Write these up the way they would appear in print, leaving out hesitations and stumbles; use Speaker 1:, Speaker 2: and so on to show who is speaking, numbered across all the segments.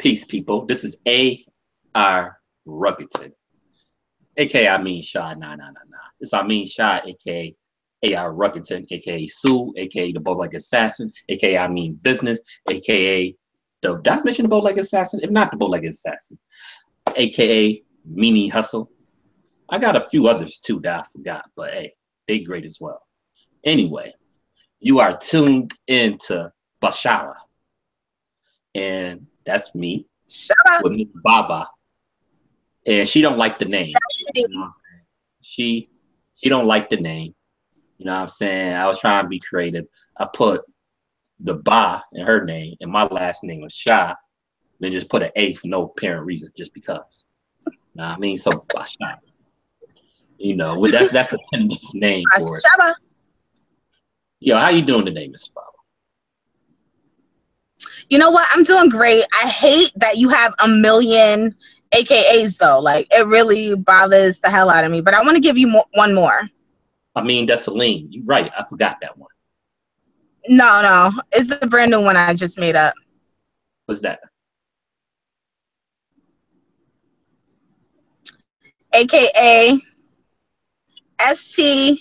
Speaker 1: Peace, people. This is A.R. Ruggington, aka I mean Shy. Nah. This I mean Shy, aka A.R. Ruggington, aka Sue, aka the Bow-Legged Assassin, aka I mean Business, aka the did I mention the Bow-Legged Assassin? If not the Bow-Legged Assassin, aka Meanie Hustle. I got a few others too that I forgot, but hey, they great as well. Anyway, you are tuned into BaaShaha, and that's me with Miss Baba, and she don't like the name. You know what I'm saying? She don't like the name. You know what I'm saying? I was trying to be creative. I put the Ba in her name, and my last name was Shah. Then just put an A for no apparent reason, just because. You know what I mean? So BaaShaha. You know, that's a tentative name for it. Yo, how you doing today, Miss Baba?
Speaker 2: You know what? I'm doing great. I hate that you have a million AKAs though. Like it really bothers the hell out of me. But I want to give you one more.
Speaker 1: I mean, that's Celine. You're right. I forgot that one.
Speaker 2: No. It's the brand new one I just made up.
Speaker 1: What's that?
Speaker 2: AKA STFU.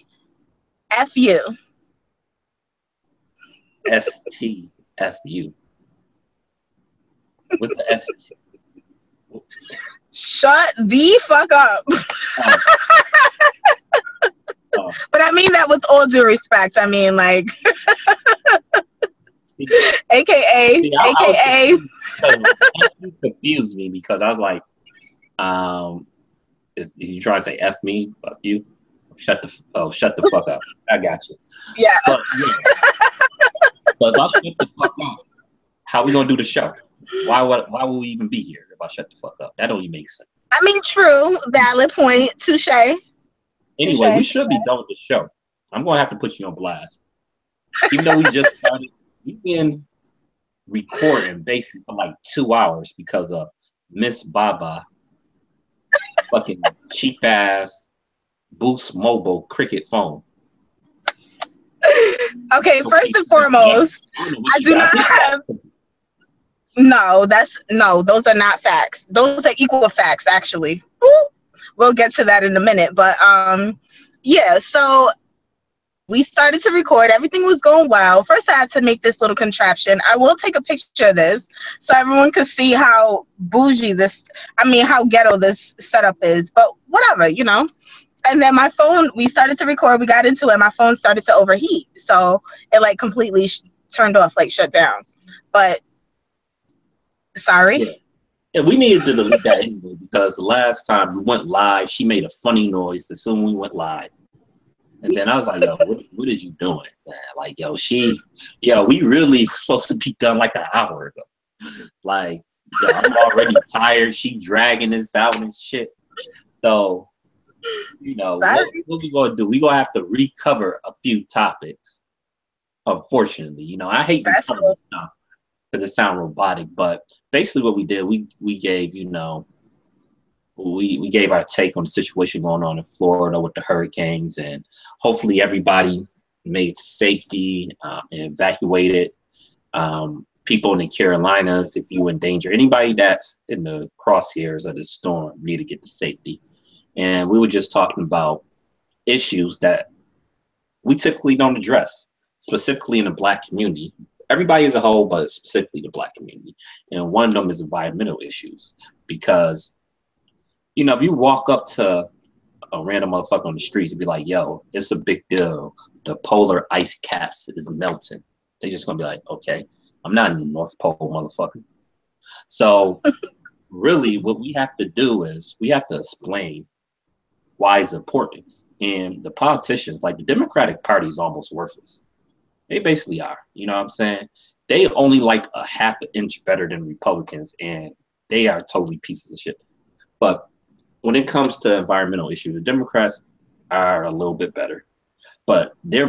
Speaker 1: STFU. What's the S?
Speaker 2: Shut the fuck up.
Speaker 1: Oh.
Speaker 2: But I mean that with all due respect. I mean, like, AKA.
Speaker 1: You confused me because I was like, you trying to say F me? Fuck you. Shut the fuck up. I got you.
Speaker 2: Yeah.
Speaker 1: But if I shut the fuck up, how we gonna do the show? Why would we even be here if I shut the fuck up? That don't even make sense.
Speaker 2: I mean, true. Valid point. Touche.
Speaker 1: Anyway, we should be done with the show. I'm gonna have to put you on blast. Even though we just started, we've been recording basically for like 2 hours because of Miss Baba fucking cheap ass Boost Mobile Cricket phone.
Speaker 2: Okay, first and foremost, I do not have. No, those are not facts. Those are equal facts, actually. Ooh, we'll get to that in a minute. But yeah, so we started to record. Everything was going well. First, I had to make this little contraption. I will take a picture of this so everyone can see how bougie how ghetto this setup is. But whatever, you know. And then my phone, we started to record. We got into it. My phone started to overheat. So it like completely turned off, like shut down. But sorry.
Speaker 1: Yeah, we needed to delete that anyway because the last time we went live, she made a funny noise as soon as we went live. And then I was like, yo, what are you doing, man? Like, we really supposed to be done like an hour ago. Like, yo, I'm already tired. She dragging this out and shit. So, you know, what we gonna do? We gonna have to recover a few topics. Unfortunately, you know, I hate recovering stuff because it sounds robotic. But basically, what we did, we gave, you know, we gave our take on the situation going on in Florida with the hurricanes, and hopefully everybody made it to safety and evacuated. People in the Carolinas, if you in danger, anybody that's in the crosshairs of the storm need to get to safety. And we were just talking about issues that we typically don't address, specifically in the Black community. Everybody as a whole, but specifically the Black community. And one of them is environmental issues. Because, you know, if you walk up to a random motherfucker on the streets and be like, yo, it's a big deal. The polar ice caps is melting. They're just going to be like, okay, I'm not in the North Pole, motherfucker. So really what we have to do is we have to explain why it's important. And the politicians, like the Democratic Party is almost worthless. They basically are, you know what I'm saying? They only like a half an inch better than Republicans, and they are totally pieces of shit. But when it comes to environmental issues, the Democrats are a little bit better. But the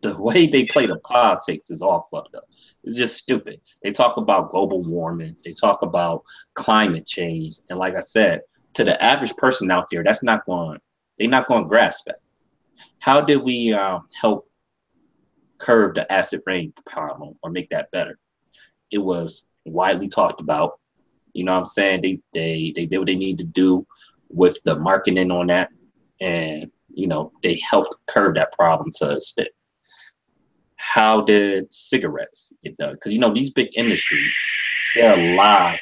Speaker 1: way they play the politics is all fucked up. It's just stupid. They talk about global warming. They talk about climate change. And like I said, to the average person out there, they're not going to grasp it. How did we help curb the acid rain problem or make that better? It was widely talked about. You know what I'm saying? They did what they need to do with the marketing on that, and you know, they helped curb that problem to a extent. How did cigarettes get done? Because you know, these big industries, they're alive.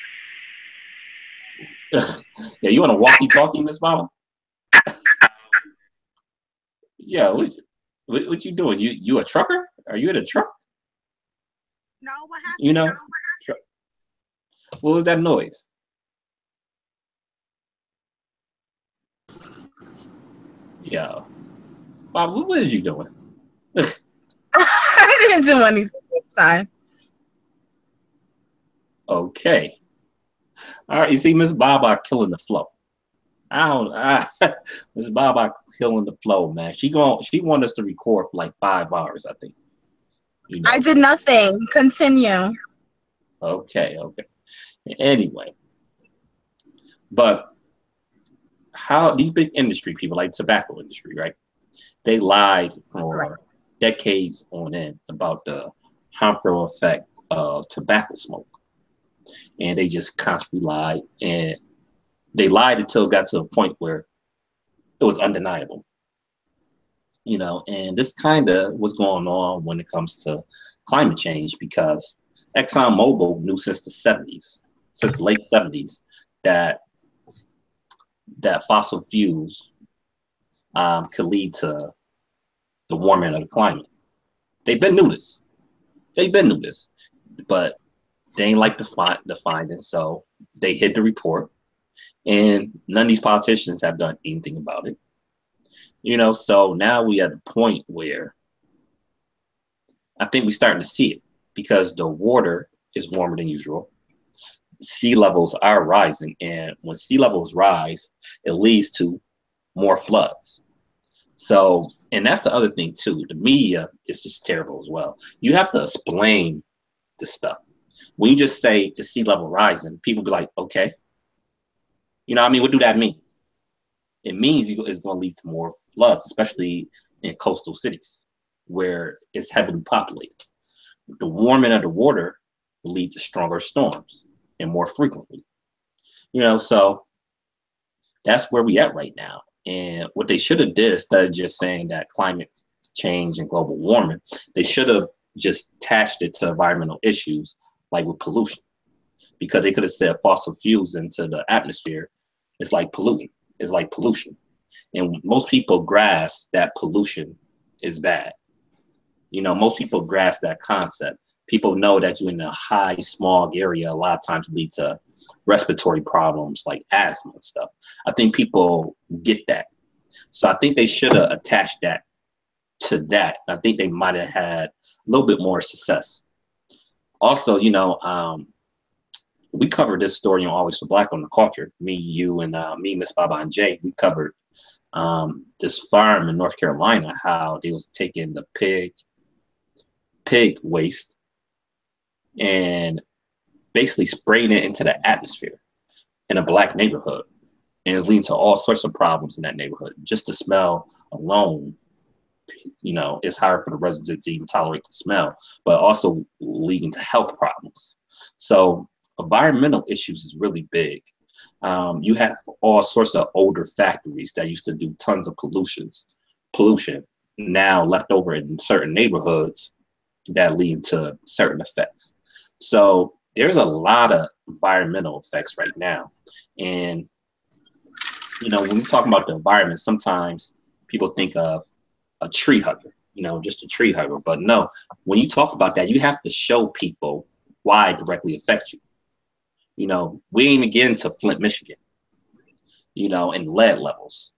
Speaker 1: Yeah, you want a walkie-talkie, Miss Mama? Yeah, what you doing? You a trucker? Are you in a truck?
Speaker 2: No, what happened?
Speaker 1: You know, what was that noise? Yeah, Bob, what is you doing?
Speaker 2: I didn't do anything this time.
Speaker 1: Okay, all right. You see, Miss Baba killing the flow. I don't. Miss Baba killing the flow, man. She want us to record for like 5 hours, I think. You know.
Speaker 2: I did nothing. Continue.
Speaker 1: Okay. Anyway, but how these big industry people, like tobacco industry, right? They lied for decades on end about the harmful effect of tobacco smoke, and they just constantly lied, and they lied until it got to a point where it was undeniable. You know, and this kind of was going on when it comes to climate change, because ExxonMobil knew since the 70s, since the late 70s, that fossil fuels could lead to the warming of the climate. They've been knew this. They've been knew this, but they ain't like the findings, so they hid the report, and none of these politicians have done anything about it. You know, so now we at a point where I think we're starting to see it, because the water is warmer than usual. Sea levels are rising, and when sea levels rise, it leads to more floods. So, and that's the other thing too. The media is just terrible as well. You have to explain the stuff. When you just say the sea level rising, people be like, okay. You know what I mean? What do that mean? It means it's going to lead to more floods, especially in coastal cities where it's heavily populated. The warming of the water will lead to stronger storms and more frequently. You know, so that's where we at right now. And what they should have did, instead of just saying that climate change and global warming, they should have just attached it to environmental issues like with pollution, because they could have said fossil fuels into the atmosphere is like polluting. It's like pollution. And most people grasp that pollution is bad. You know, most people grasp that concept. People know that you're in a high smog area, a lot of times lead to respiratory problems like asthma and stuff. I think people get that. So I think they should have attached that to that. I think they might have had a little bit more success. Also, you know, we covered this story on Always for Black on the Culture. Me, you, and me, Miss Baba, and Jay. We covered this farm in North Carolina, how they was taking the pig waste and basically spraying it into the atmosphere in a Black neighborhood, and it's leading to all sorts of problems in that neighborhood. Just the smell alone, you know, it's hard for the residents to even tolerate the smell, but also leading to health problems. So environmental issues is really big. You have all sorts of older factories that used to do tons of pollution now left over in certain neighborhoods that lead to certain effects. So there's a lot of environmental effects right now. And, you know, when we talk about the environment, sometimes people think of a tree hugger, you know, just a tree hugger. But no, when you talk about that, you have to show people why it directly affects you. You know, we ain't even getting to Flint, Michigan, you know, and lead levels.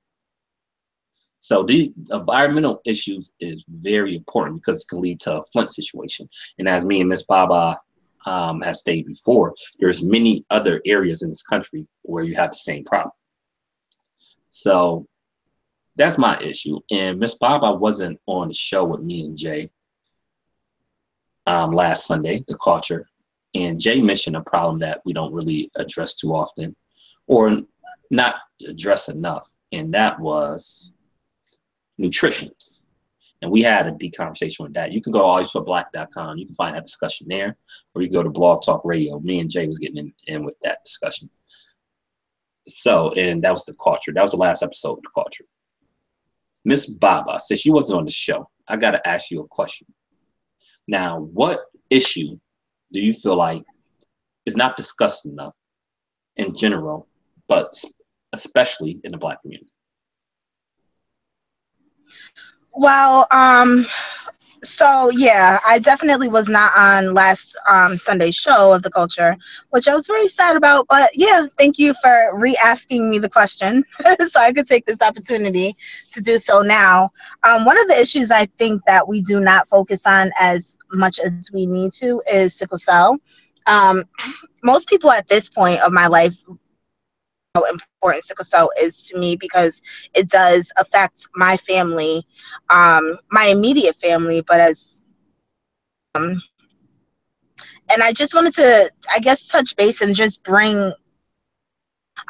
Speaker 1: So these environmental issues is very important, because it can lead to a Flint situation. And as me and Miss Baba has stated before, there's many other areas in this country where you have the same problem. So that's my issue. And Miss Baba wasn't on the show with me and Jay last Sunday, the culture. And Jay mentioned a problem that we don't really address too often, or not address enough, and that was nutrition. And we had a deep conversation with that. You can go alwaysforblack.com. You can find that discussion there, or you can go to Blog Talk Radio. Me and Jay was getting in with that discussion. So, and that was the culture. That was the last episode of the culture. Miss Baba said she wasn't on the show. I got to ask you a question. Now, what issue do you feel like is not discussed enough in general, but especially in the Black community?
Speaker 2: Well, so yeah, I definitely was not on last Sunday's show of the culture, which I was very sad about. But yeah, thank you for re-asking me the question, so I could take this opportunity to do so now. One of the issues I think that we do not focus on as much as we need to is sickle cell. Most people at this point of my life how important sickle cell is to me, because it does affect my family, my immediate family, but as and I just wanted to, I guess, touch base and just bring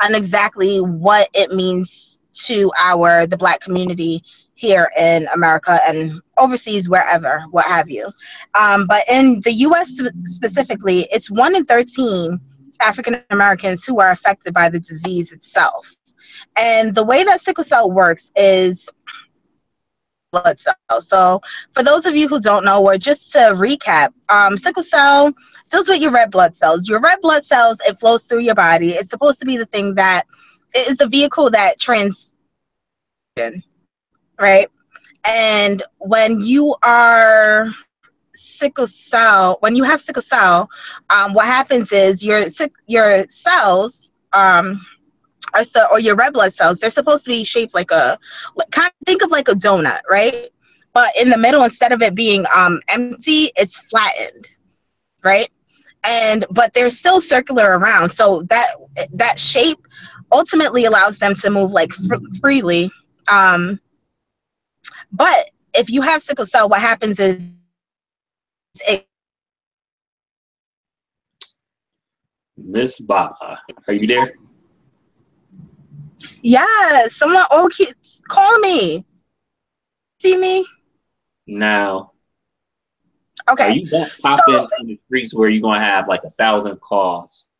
Speaker 2: on exactly what it means to the Black community here in America and overseas, wherever, what have you. But in the U.S. specifically, it's 1 in 13 African Americans who are affected by the disease itself. And the way that sickle cell works is blood cells. So for those of you who don't know, or just to recap, sickle cell deals with your red blood cells. Your red blood cells, it flows through your body. It's supposed to be the thing that is a vehicle that right? And when you are sickle cell, when you have sickle cell, what happens is your cells or your red blood cells, they're supposed to be shaped like kind of think of like a donut, right? But in the middle, instead of it being empty, it's flattened, right? But they're still circular around, so that shape ultimately allows them to move like freely. But if you have sickle cell, what happens is
Speaker 1: Miss Baba, are you there?
Speaker 2: Yeah, someone keeps call me. See me?
Speaker 1: Now.
Speaker 2: Okay.
Speaker 1: Are you gonna pop in the streets where you're gonna have like 1,000 calls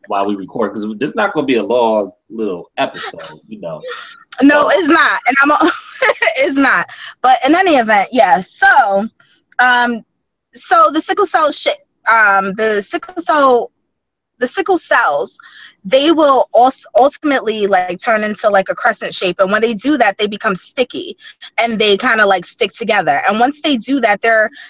Speaker 1: while we record? Because this is not gonna be a long little episode, you know.
Speaker 2: No, it's not, and it's not. But in any event, yeah. So, so the sickle cell the sickle cells, they will also ultimately like turn into like a crescent shape, and when they do that, they become sticky and they kind of like stick together. And once they do that,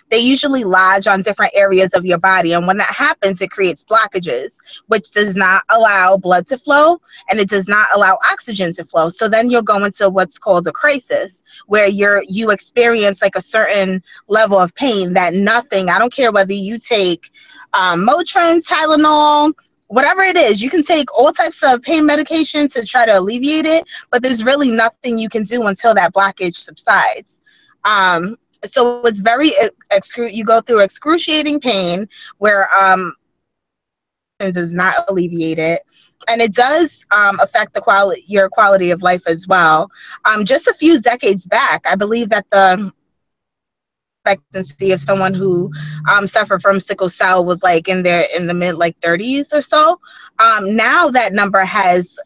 Speaker 2: they usually lodge on different areas of your body, and when that happens, it creates blockages, which does not allow blood to flow, and it does not allow oxygen to flow. So then you'll go into what's called a crisis, where you experience like a certain level of pain that I don't care whether you take Motrin, Tylenol, whatever it is, you can take all types of pain medication to try to alleviate it, but there's really nothing you can do until that blockage subsides. So it's very you go through excruciating pain where does not alleviate it, and it does affect your quality of life as well. Just a few decades back, I believe that the expectancy of someone who suffered from sickle cell was like in the mid like 30s or so. Now that number has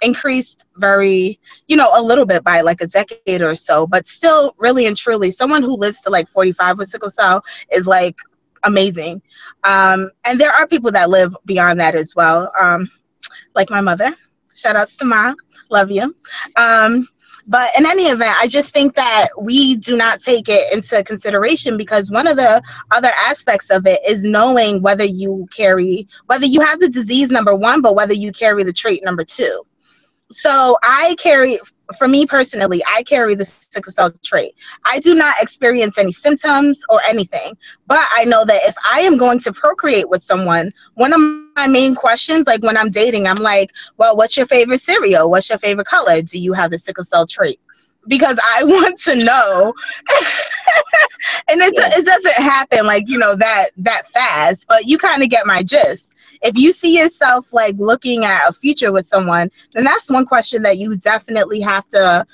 Speaker 2: increased very, a little bit by like a decade or so, but still really and truly someone who lives to like 45 with sickle cell is like amazing. And there are people that live beyond that as well, like my mother. Shout outs to Mom, love you. But in any event, I just think that we do not take it into consideration, because one of the other aspects of it is knowing whether you have the disease, number one, but whether you carry the trait, number two. So for me personally, I carry the sickle cell trait. I do not experience any symptoms or anything, but I know that if I am going to procreate with someone, one of my main questions, like when I'm dating, I'm like, well, what's your favorite cereal? What's your favorite color? Do you have the sickle cell trait? Because I want to know. And it doesn't happen like, that fast, but you kind of get my gist. If you see yourself like looking at a future with someone, then that's one question that you definitely have to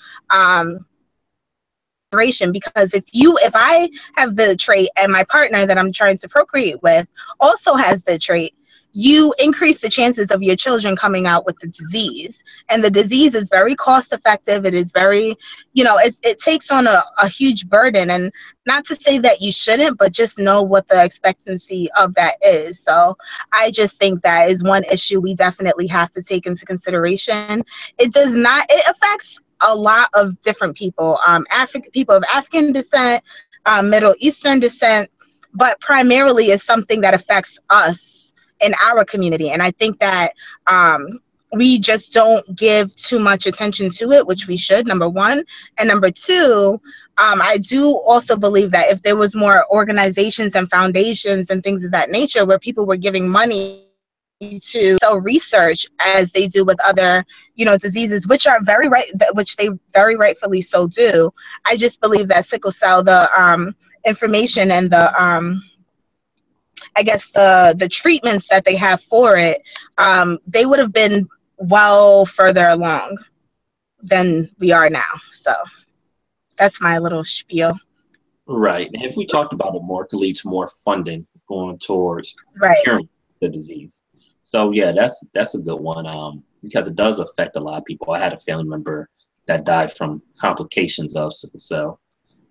Speaker 2: because if I have the trait and my partner that I'm trying to procreate with also has the trait, you increase the chances of your children coming out with the disease. And the disease is very cost effective. It is very, it takes on a huge burden. And not to say that you shouldn't, but just know what the expectancy of that is. So I just think that is one issue we definitely have to take into consideration. It affects a lot of different people, people of African descent, Middle Eastern descent, but primarily is something that affects us in our community. And I think that we just don't give too much attention to it, which we should, number one. And number two, I do also believe that if there was more organizations and foundations and things of that nature where people were giving money to research as they do with other, diseases, which they very rightfully so do. I just believe that sickle cell, the information and the I guess the treatments that they have for it, they would have been well further along than we are now. So that's my little spiel.
Speaker 1: Right. And if we talked about it more, it could lead to more funding going towards curing the disease. So yeah, that's a good one, because it does affect a lot of people. I had a family member that died from complications of sickle cell.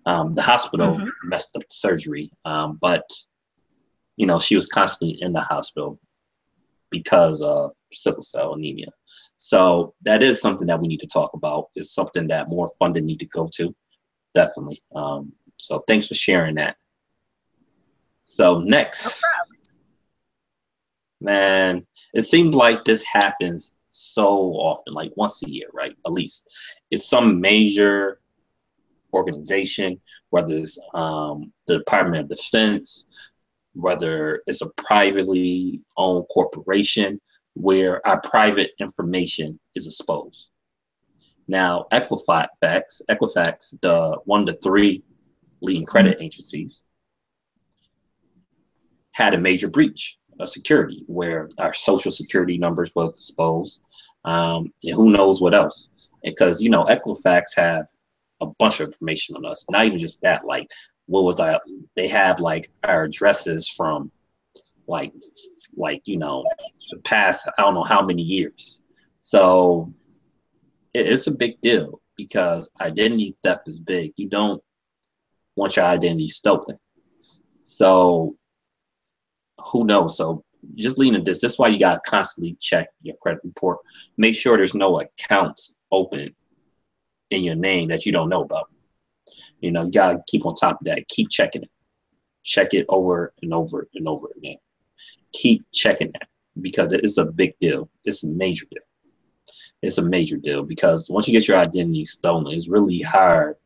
Speaker 1: The hospital messed up the surgery, but she was constantly in the hospital because of sickle cell anemia. So that is something that we need to talk about. It's something that more funding need to go to, definitely. So thanks for sharing that. So next, man, it seems like this happens so often, like once a year, right? At least it's some major organization, whether it's the Department of Defense, whether it's a privately owned corporation, where our private information is exposed. Now, Equifax, one of the three leading credit agencies, had a major breach of security where our social security numbers was exposed, and who knows what else. Because, Equifax have a bunch of information on us. Not even just that, like, what was that? They have like our addresses from like the past, I don't know how many years. So it's a big deal because identity theft is big. You don't want your identity stolen. So who knows? So just lean into this. That's why you got to constantly check your credit report. Make sure there's no accounts open in your name that you don't know about. You got to keep on top of that. Keep checking it. Check it over and over and over again. Keep checking that because it's a big deal. It's a major deal. It's a major deal because once you get your identity stolen, it's really hard.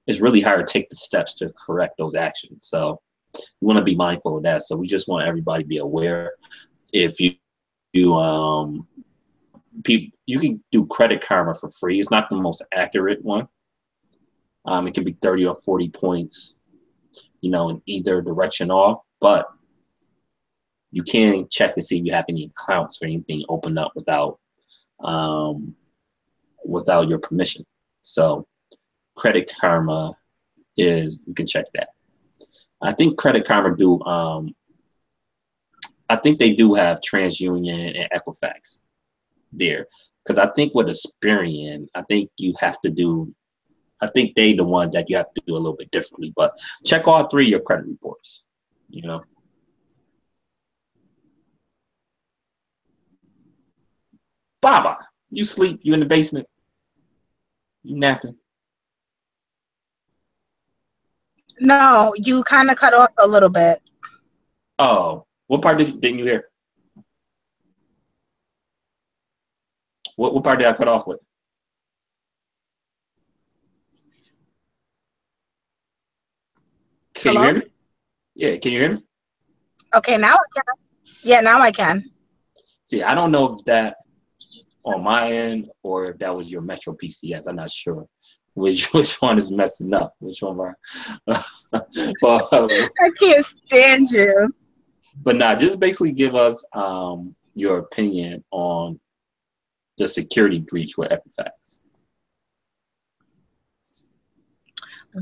Speaker 1: It's really hard to take the steps to correct those actions. So you want to be mindful of that. So we just want everybody to be aware. If you can do Credit Karma for free. It's not the most accurate one. It can be 30 or 40 points, in either direction off, but you can check to see if you have any accounts or anything opened up without your permission. So Credit Karma you can check that. I think Credit Karma I think they do have TransUnion and Equifax there. Because I think with Experian, I think they the one that you have to do a little bit differently. But check all three of your credit reports, Baba, you sleep? You in the basement? You napping?
Speaker 2: No, you kind of cut off a little bit.
Speaker 1: Oh, what part didn't you hear? What part did I cut off with? Can you hear me? Yeah, can you hear me?
Speaker 2: Okay, now I can. Yeah, now I can.
Speaker 1: See, I don't know if that on my end or if that was your Metro PCS. I'm not sure which one is messing up. Which one? But,
Speaker 2: I can't stand you.
Speaker 1: But just basically give us your opinion on the security breach with Equifax.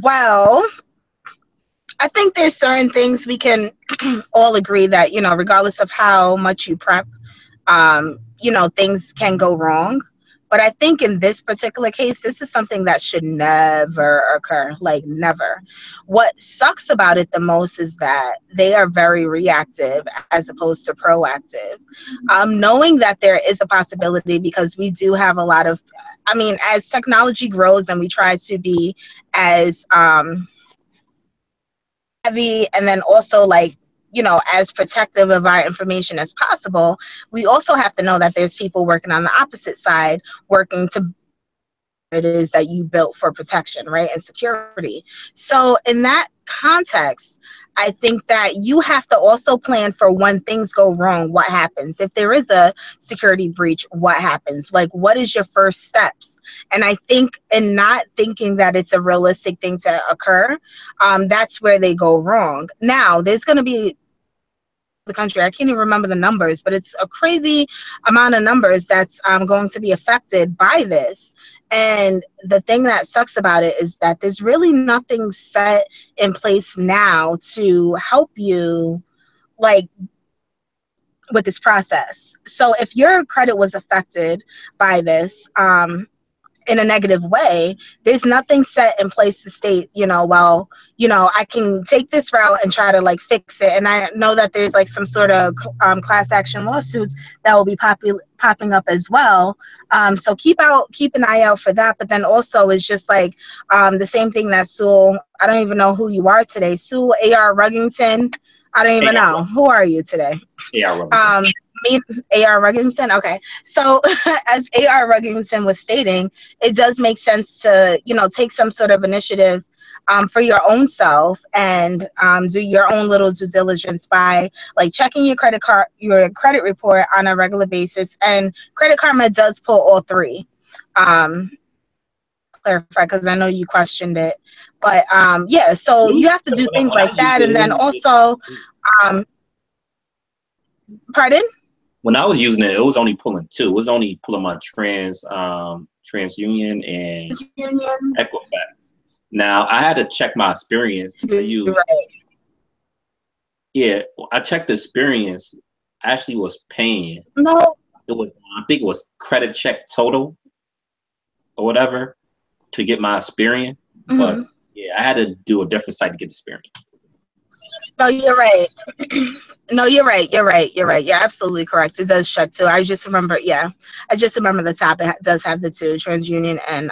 Speaker 2: Well, I think there's certain things we can all agree that, regardless of how much you prep, things can go wrong. But I think in this particular case, this is something that should never occur, like never. What sucks about it the most is that they are very reactive as opposed to proactive. Knowing that there is a possibility, because we do have a lot of, as technology grows and we try to be as heavy, and then also like, as protective of our information as possible, we also have to know that there's people working on the opposite side, working to it is that you built for protection, right, and security. So in that context, I think that you have to also plan for when things go wrong, what happens. If there is a security breach, what happens? Like, what is your first steps? And I think in not thinking that it's a realistic thing to occur, that's where they go wrong. Now, there's going to be the country, I can't even remember the numbers, but it's a crazy amount of numbers that's going to be affected by this. And the thing that sucks about it is that there's really nothing set in place now to help you, like, with this process. So if your credit was affected by this, in a negative way, there's nothing set in place to state, I can take this route and try to like fix it. And I know that there's like some sort of class action lawsuits that will be popping up as well. So keep an eye out for that. But then also it's just like the same thing that Sue, I don't even know who you are today. Sue A.R. Ruggington. I don't even know. Who are you today? Me, A.R. Ruggington. Okay. So as A.R. Ruggington was stating, it does make sense to, take some sort of initiative for your own self and do your own little due diligence by like checking your credit report on a regular basis. And Credit Karma does pull all three. Clarify, because I know you questioned it. But yeah, so you have to do things like that. And then also, pardon?
Speaker 1: When I was using it, it was only pulling two. It was only pulling my TransUnion and Equifax. Now I had to check my experience. Yeah, I checked the experience. I actually was paying.
Speaker 2: No.
Speaker 1: I think it was credit check total or whatever to get my experience. Mm-hmm. But yeah, I had to do a different site to get experience.
Speaker 2: No, you're right. No, you're right. You're absolutely correct. It does check too. I just remember the top. It does have the two, TransUnion and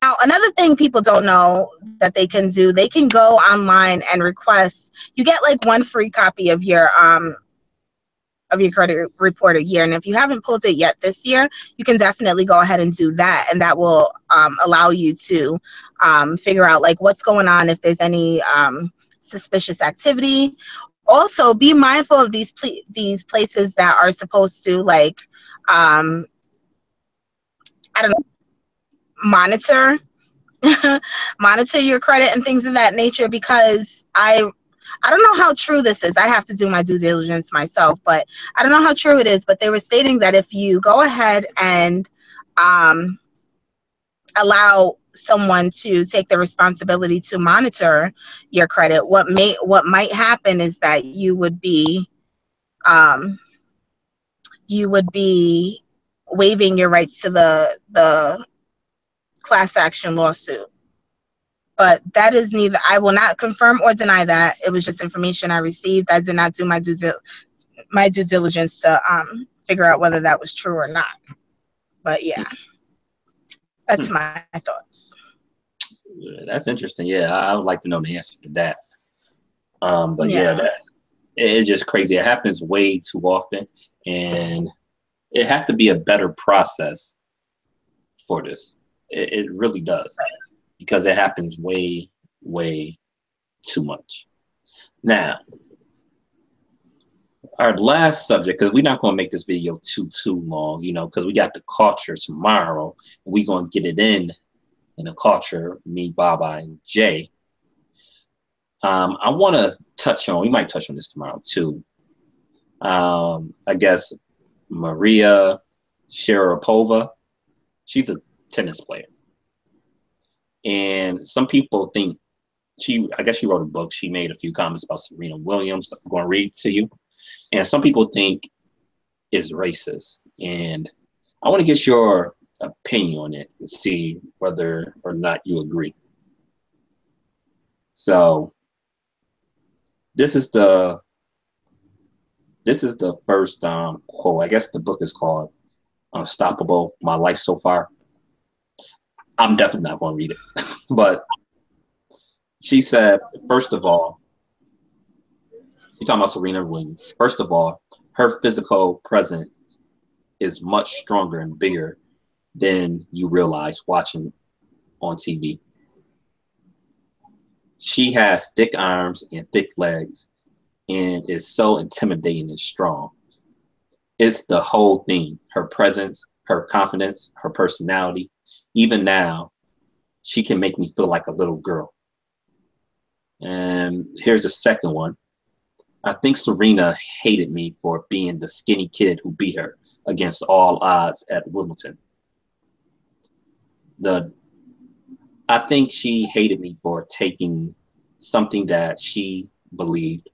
Speaker 2: Now, another thing people don't know that they can do, they can go online and request. You get like one free copy of your credit report a year, and if you haven't pulled it yet this year, you can definitely go ahead and do that, and that will allow you to figure out like what's going on, if there's any suspicious activity. Also, be mindful of these places that are supposed to like I don't know, monitor your credit and things of that nature, because I don't know how true this is. I have to do my due diligence myself, but I don't know how true it is. But they were stating that if you go ahead and allow someone to take the responsibility to monitor your credit, what might happen is that you would be waiving your rights to the class action lawsuit. But that is neither. I will not confirm or deny that. It was just information I received. I did not do my due diligence to figure out whether that was true or not. But yeah, that's my thoughts.
Speaker 1: That's interesting. Yeah, I would like to know the answer to that. But yeah, it's just crazy. It happens way too often, and it has to be a better process for this. It really does, because it happens way, way too much. Now, our last subject, because we're not going to make this video too long, because we got the culture tomorrow. We're going to get it in the culture, me, Baba, and Jay. I want to touch on, we might touch on this tomorrow too. I guess Maria Sharapova, she's a tennis player. And some people think I guess she wrote a book. She made a few comments about Serena Williams. I'm going to read to you. And some people think it's racist. And I want to get your opinion on it and see whether or not you agree. So this is the first quote. I guess the book is called Unstoppable, My Life So Far. I'm definitely not going to read it. But she said, first of all, she's talking about Serena Williams. First of all, her physical presence is much stronger and bigger than you realize watching on TV. She has thick arms and thick legs and is so intimidating and strong. It's the whole thing, her presence, her confidence, her personality. Even now, she can make me feel like a little girl. And here's the second one. I think Serena hated me for being the skinny kid who beat her against all odds at Wimbledon. I think she hated me for taking something that she believed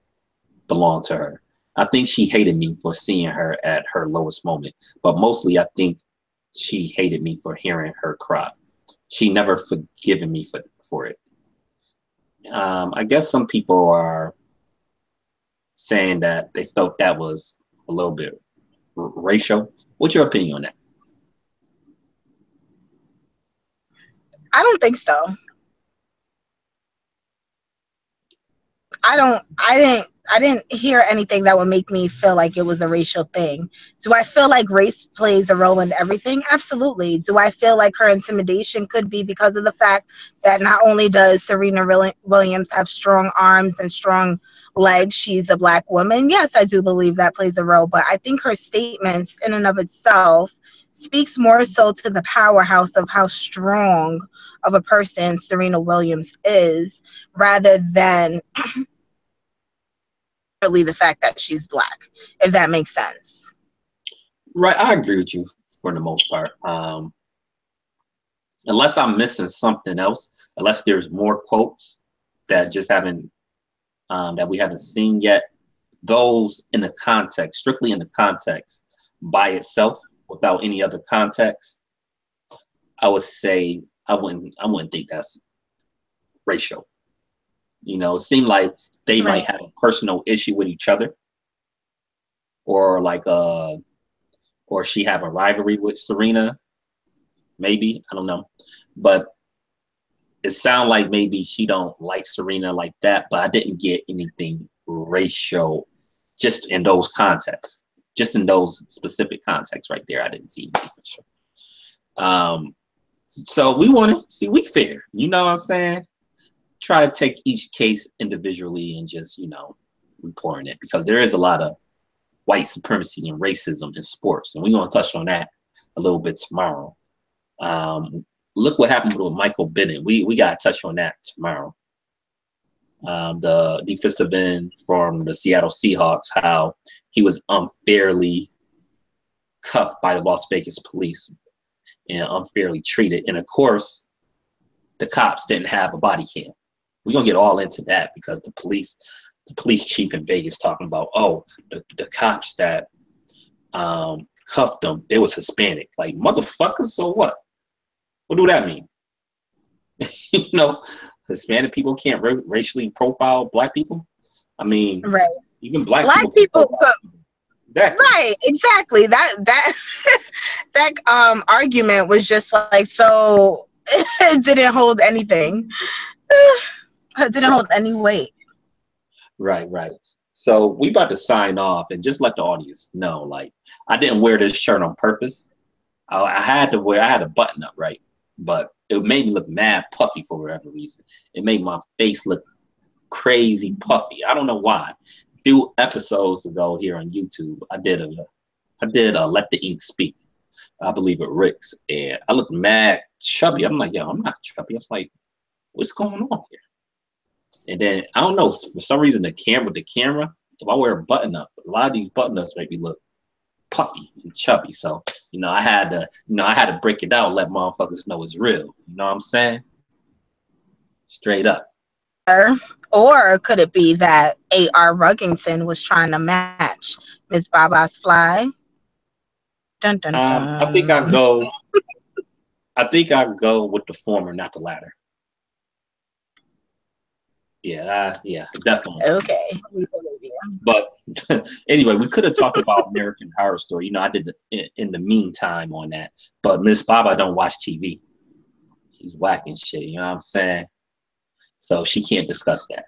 Speaker 1: belonged to her. I think she hated me for seeing her at her lowest moment, but mostly I think she hated me for hearing her cry. She never forgiven me for it. I guess some people are saying that they felt that was a little bit racial. What's your opinion on that?
Speaker 2: I don't think so. I didn't hear anything that would make me feel like it was a racial thing. Do I feel like race plays a role in everything? Absolutely. Do I feel like her intimidation could be because of the fact that not only does Serena Williams have strong arms and strong legs, she's a Black woman? Yes, I do believe that plays a role, but I think her statements in and of itself speaks more so to the powerhouse of how strong of a person Serena Williams is, rather than the fact that she's Black, if that makes sense.
Speaker 1: Right, I agree with you for the most part. Unless I'm missing something else, unless there's more quotes that just haven't that we haven't seen yet, those in the context, strictly in the context by itself, without any other context, I would say I wouldn't think that's racial. You know, it seemed like they might have a personal issue with each other, or like or she have a rivalry with Serena, maybe, I don't know. But it sounded like maybe she don't like Serena like that, but I didn't get anything racial just in those contexts. Just in those specific contexts right there, I didn't see anything racial. So we want to see, we fair, you know what I'm saying? Try to take each case individually and just, you know, report on it, because there is a lot of white supremacy and racism in sports, and we're going to touch on that a little bit tomorrow. Look what happened with Michael Bennett. We got to touch on that tomorrow. The defensive end from the Seattle Seahawks, how he was unfairly cuffed by the Las Vegas police and unfairly treated. And of course, the cops didn't have a body cam. We're going to get all into that, because the police chief in Vegas talking about, oh, the cops that cuffed them, they was Hispanic. Like, motherfuckers, so what? What do that mean? You know, Hispanic people can't racially profile Black people? I mean, even Black people exactly.
Speaker 2: Right, exactly. That argument was just like, so it didn't hold anything. It didn't hold any weight.
Speaker 1: Right. So we about to sign off, and just let the audience know, like, I didn't wear this shirt on purpose. I had a button up, right? But it made me look mad puffy for whatever reason. It made my face look crazy puffy. I don't know why. A few episodes ago here on YouTube, I did Let the Ink Speak, I believe, at Rick's, and I looked mad chubby. I'm like, yo, I'm not chubby. I was like, what's going on here? And then I don't know, for some reason the camera, if I wear a button up, a lot of these button ups make me look puffy and chubby. So, you know, I had to break it out, let motherfuckers know it's real. You know what I'm saying? Straight up.
Speaker 2: Or could it be that A.R. Ruggington was trying to match Miss Baba's fly? Dun dun
Speaker 1: I think I
Speaker 2: dun.
Speaker 1: go. I think I go with the former, not the latter. Yeah, definitely.
Speaker 2: Okay, we believe you.
Speaker 1: But anyway, we could have talked about American Horror Story. You know, I did in the meantime on that. But Miss Baba don't watch TV. She's whacking shit. You know what I'm saying? So she can't discuss that.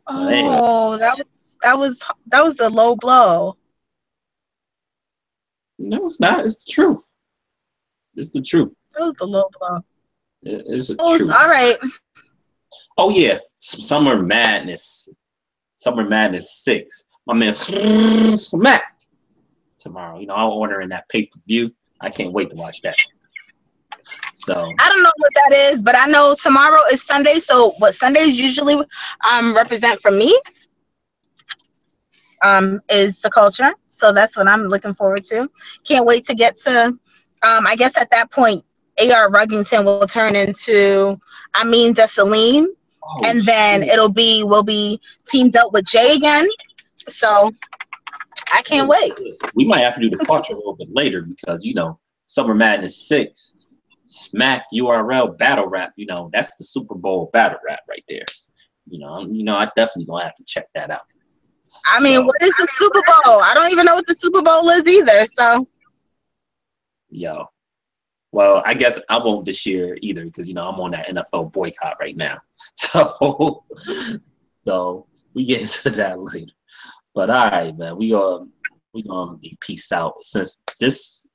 Speaker 2: Oh, that was a low blow.
Speaker 1: No, it's not. It's the truth. It's the truth.
Speaker 2: That was a low blow.
Speaker 1: It's the
Speaker 2: Oh,
Speaker 1: truth.
Speaker 2: all right.
Speaker 1: Oh yeah, Summer Madness. Summer Madness 6. My man Smack tomorrow. You know, I'm ordering that pay-per-view. I can't wait to watch that. So
Speaker 2: I don't know what that is, but I know tomorrow is Sunday. So what Sundays usually represent for me is the culture. So that's what I'm looking forward to. Can't wait to get to. I guess at that point, A.R. Ruggington will turn into Dessalines, and then we'll be teamed up with Jay again. So I can't wait.
Speaker 1: We might have to do the culture a little bit later because you know Summer Madness 6. Smack URL battle rap, you know, that's the Super Bowl battle rap right there. You know, I definitely gonna have to check that out.
Speaker 2: I mean, what is the Super Bowl? I don't even know what the Super Bowl is either. So,
Speaker 1: well, I guess I won't this year either because you know I'm on that NFL boycott right now. So we get into that later. But all right, man, we gonna be peace out since this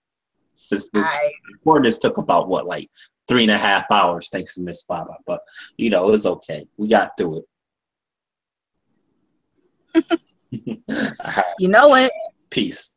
Speaker 1: recording took about what, like 3.5 hours, thanks to Miss Baba. But you know, it's okay. We got through it.
Speaker 2: You know it.
Speaker 1: Peace.